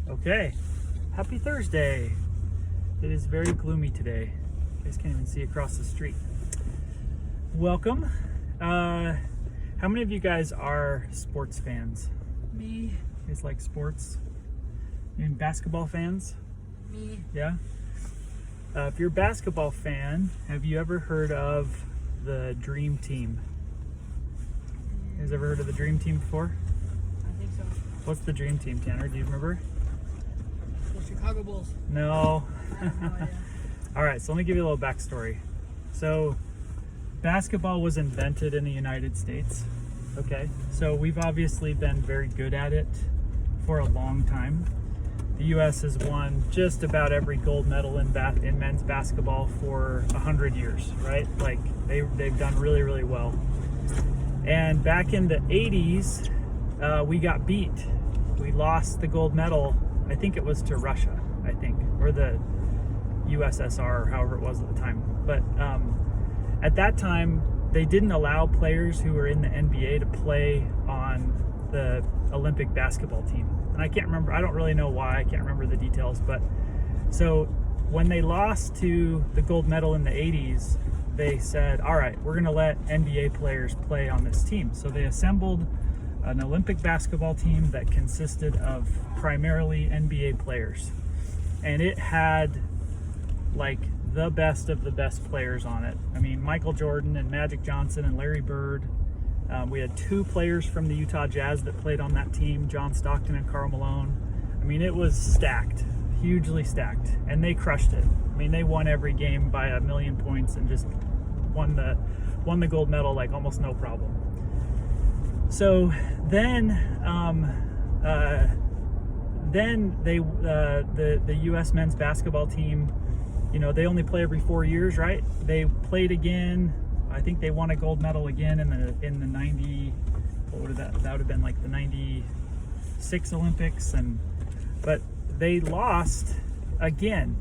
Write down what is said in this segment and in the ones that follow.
Okay, happy Thursday. It is very gloomy today. You guys can't even see across the street. Welcome. How many of you guys are sports fans? Me. You guys like sports? And basketball fans? Me. Yeah? If you're a basketball fan, have you ever heard of the Dream Team? You guys ever heard of the Dream Team before? I think so. What's the Dream Team, Tanner? Do you remember? The Chicago Bulls. No. I have no idea. All right, so let me give you a little backstory. So, basketball was invented in the United States. Okay, so we've obviously been very good at it for a long time. The U.S. has won just about every gold medal in men's basketball for 100 years, right? Like they've done really, really well. And back in the 80s, we got beat. We lost the gold medal. I think it was to Russia, or the USSR, or however it was at the time. But at that time, they didn't allow players who were in the NBA to play on the Olympic basketball team. And I can't remember, I don't really know why, I can't remember the details, but so when they lost to the gold medal in the 80s, they said, all right, we're gonna let NBA players play on this team. So they assembled an Olympic basketball team that consisted of primarily NBA players. And it had like the best of the best players on it. I mean, Michael Jordan and Magic Johnson and Larry Bird. We had two players from the Utah Jazz that played on that team, John Stockton and Karl Malone. I mean, it was stacked, hugely stacked, and they crushed it. I mean, they won every game by 1,000,000 points and just won the gold medal like almost no problem. So then the U.S. men's basketball team, you know, they only play every 4 years, right? They played again. I think they won a gold medal again in the 90. What would that would have been like the 96 Olympics, but they lost again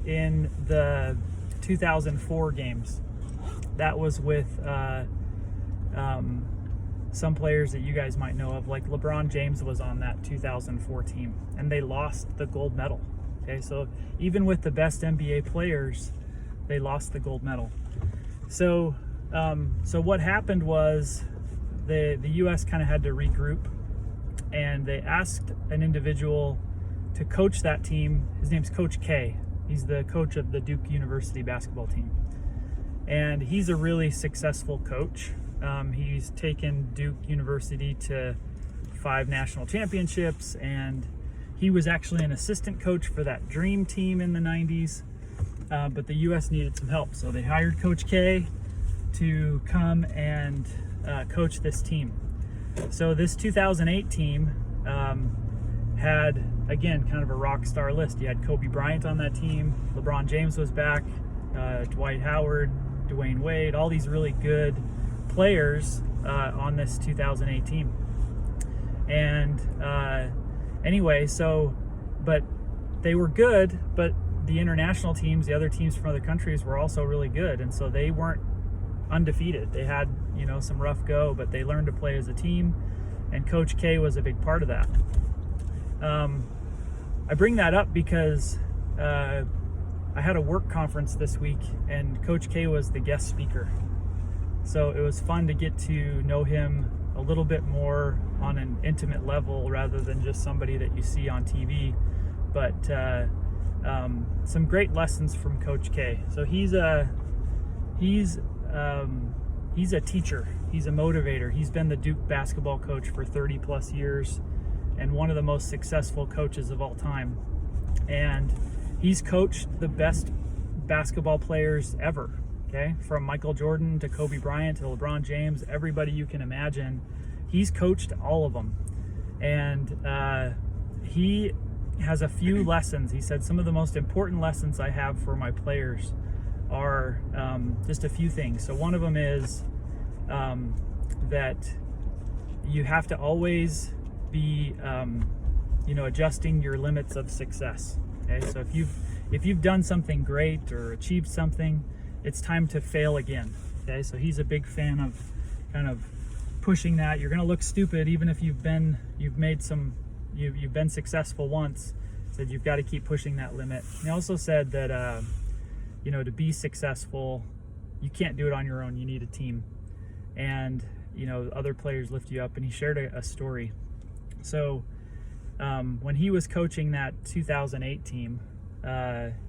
in the 2004 games. That was with some players that you guys might know of, like LeBron James was on that 2004 team, and they lost the gold medal. Okay, so even with the best NBA players, they lost the gold medal. So what happened was the U.S. kind of had to regroup, and they asked an individual to coach that team. His name's Coach K. He's the coach of the Duke University basketball team, and he's a really successful coach. He's taken Duke University to 5 national championships, and he was actually an assistant coach for that Dream Team in the 90s. But the U.S. needed some help, so they hired Coach K to come and coach this team. So this 2008 team had, again, kind of a rock star list. You had Kobe Bryant on that team, LeBron James was back, Dwight Howard, Dwayne Wade, all these really good players on this 2008 team. And anyway, but they were good, but the international teams, the other teams from other countries, were also really good, and so they weren't undefeated. They had, you know, some rough go, but they learned to play as a team, and Coach K was a big part of that. I bring that up because I had a work conference this week, and Coach K was the guest speaker. So it was fun to get to know him a little bit more on an intimate level rather than just somebody that you see on TV. But some great lessons from Coach K. So he's a teacher. He's a motivator. He's been the Duke basketball coach for 30 plus years and one of the most successful coaches of all time. And he's coached the best basketball players ever. Okay, from Michael Jordan to Kobe Bryant to LeBron James, everybody you can imagine, he's coached all of them. And he has a few lessons. He said some of the most important lessons I have for my players are just a few things. So one of them is that you have to always be adjusting your limits of success. Okay, so if you've done something great or achieved something, it's time to fail again. Okay, so he's a big fan of kind of pushing that. You're going to look stupid even if you've made some you've been successful once. Said you've got to keep pushing that limit. He also said that you know, to be successful, you can't do it on your own. You need a team, and you know, other players lift you up. And he shared a story. So when he was coaching that 2008 team,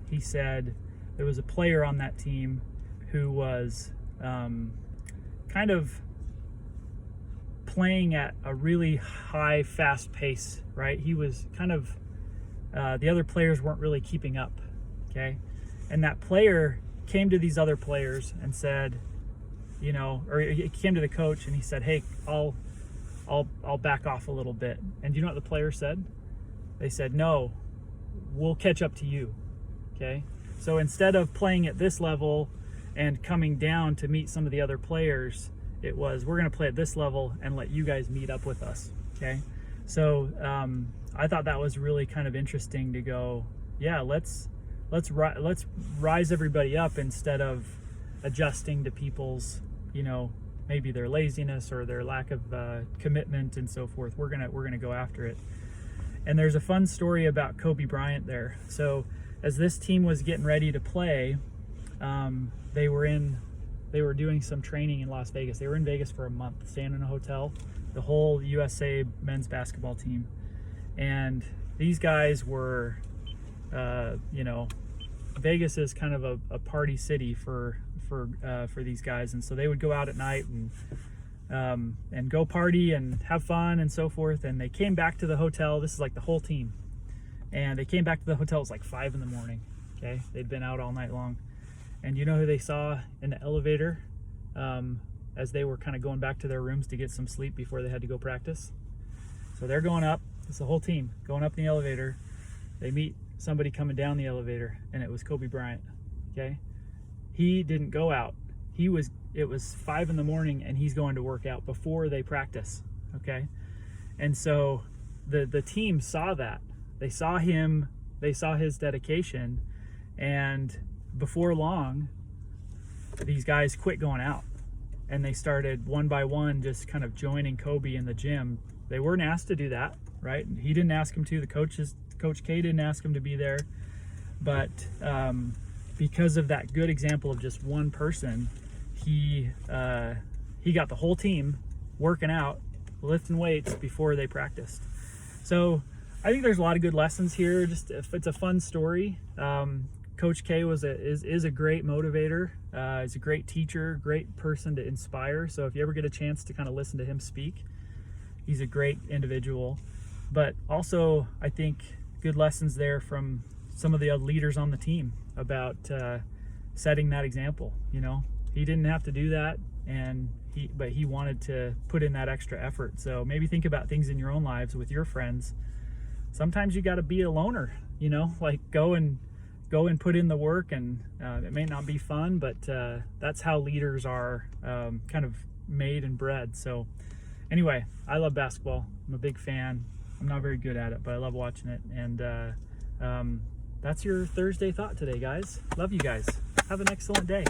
he said there was a player on that team who was kind of playing at a really high, fast pace, right? He was kind of, the other players weren't really keeping up, okay? And that player came to these other players and said, you know, or he came to the coach and he said, hey, I'll back off a little bit. And do you know what the player said? They said, no, we'll catch up to you, okay? So instead of playing at this level and coming down to meet some of the other players, it was, we're going to play at this level and let you guys meet up with us, okay? So I thought that was really kind of interesting to go, yeah, let's rise everybody up instead of adjusting to people's, you know, maybe their laziness or their lack of commitment and so forth. We're gonna go after it. And there's a fun story about Kobe Bryant there. So as this team was getting ready to play, they were doing some training in Las Vegas. They were in Vegas for a month, staying in a hotel, the whole USA men's basketball team. And these guys were, you know, Vegas is kind of a party city for these guys. And so they would go out at night and go party and have fun and so forth. And they came back to the hotel. This is like the whole team. And they came back to the hotel. It was like 5 a.m. Okay. They'd been out all night long. And you know who they saw in the elevator as they were kind of going back to their rooms to get some sleep before they had to go practice? So they're going up. It's the whole team going up in the elevator. They meet somebody coming down the elevator, and it was Kobe Bryant. Okay. He didn't go out. It was 5 a.m. and he's going to work out before they practice. Okay. And so the team saw that. They saw him, they saw his dedication, and before long, these guys quit going out and they started one by one just kind of joining Kobe in the gym. They weren't asked to do that, right? He didn't ask them to. Coach K didn't ask him to be there. But because of that good example of just one person, he got the whole team working out, lifting weights before they practiced. So I think there's a lot of good lessons here. Just if it's a fun story. Coach K is a great motivator. He's a great teacher, great person to inspire. So if you ever get a chance to kind of listen to him speak, he's a great individual. But also, I think good lessons there from some of the other leaders on the team about setting that example. You know, he didn't have to do that, but he wanted to put in that extra effort. So maybe think about things in your own lives with your friends. Sometimes you got to be a loner. You know, like go and put in the work, and it may not be fun, but that's how leaders are kind of made and bred. So anyway, I love basketball. I'm a big fan. I'm not very good at it, but I love watching it. And that's your Thursday thought today, guys. Love you guys. Have an excellent day.